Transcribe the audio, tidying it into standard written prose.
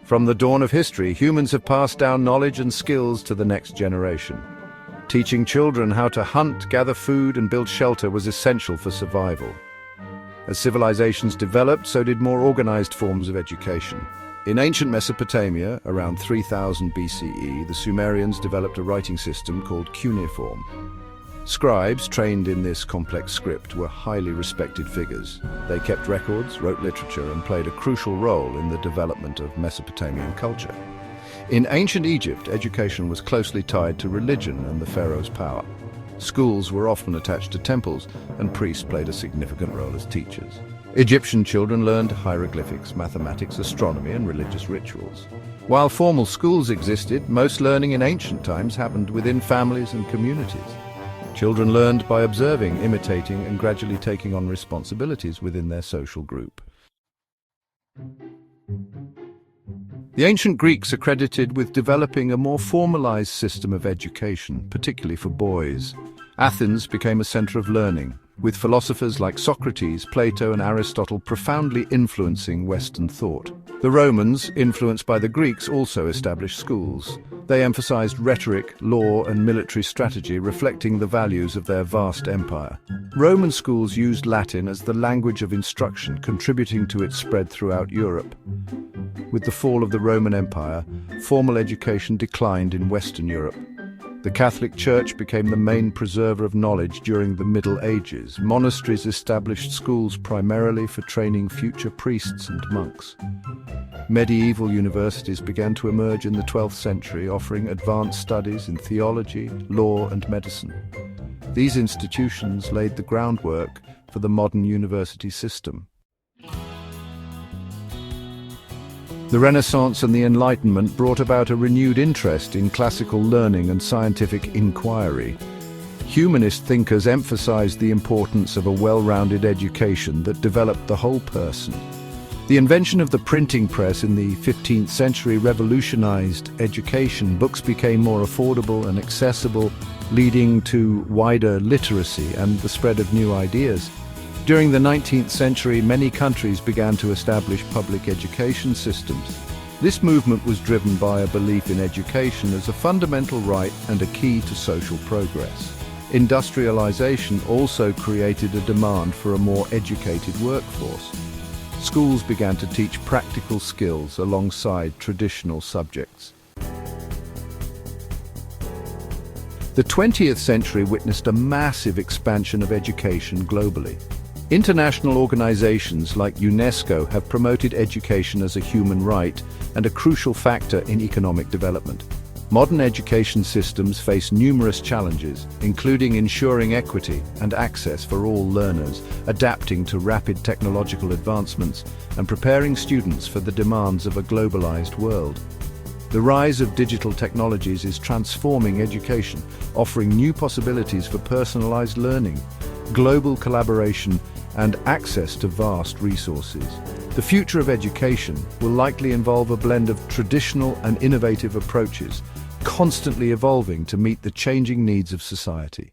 From the dawn of history, humans have passed down knowledge and skills to the next generation. Teaching children how to hunt, gather food, and build shelter was essential for survival. As civilizations developed, so did more organized forms of education. In ancient Mesopotamia, around 3000 BCE, the Sumerians developed a writing system called cuneiform. Scribes, trained in this complex script, were highly respected figures. They kept records, wrote literature, and played a crucial role in the development of Mesopotamian culture. In ancient Egypt, education was closely tied to religion and the pharaoh's power. Schools were often attached to temples, and priests played a significant role as teachers. Egyptian children learned hieroglyphics, mathematics, astronomy, and religious rituals. While formal schools existed, most learning in ancient times happened within families and communities. Children learned by observing, imitating, and gradually taking on responsibilities within their social group. The ancient Greeks are credited with developing a more formalized system of education, particularly for boys. Athens became a center of learning, with philosophers like Socrates, Plato, and Aristotle profoundly influencing Western thought. The Romans, influenced by the Greeks, also established schools. They emphasized rhetoric, law, and military strategy, reflecting the values of their vast empire. Roman schools used Latin as the language of instruction, contributing to its spread throughout Europe. With the fall of the Roman Empire, formal education declined in Western Europe. The Catholic Church became the main preserver of knowledge during the Middle Ages. Monasteries established schools primarily for training future priests and monks. Medieval universities began to emerge in the 12th century, offering advanced studies in theology, law, and medicine. These institutions laid the groundwork for the modern university system. The Renaissance and the Enlightenment brought about a renewed interest in classical learning and scientific inquiry. Humanist thinkers emphasized the importance of a well-rounded education that developed the whole person. The invention of the printing press in the 15th century revolutionized education. Books became more affordable and accessible, leading to wider literacy and the spread of new ideas. During the 19th century, many countries began to establish public education systems. This movement was driven by a belief in education as a fundamental right and a key to social progress. Industrialization also created a demand for a more educated workforce. Schools began to teach practical skills alongside traditional subjects. The 20th century witnessed a massive expansion of education globally. International organizations like UNESCO have promoted education as a human right and a crucial factor in economic development. Modern education systems face numerous challenges, including ensuring equity and access for all learners, adapting to rapid technological advancements, and preparing students for the demands of a globalized world. The rise of digital technologies is transforming education, offering new possibilities for personalized learning, global collaboration, and access to vast resources. The future of education will likely involve a blend of traditional and innovative approaches, constantly evolving to meet the changing needs of society.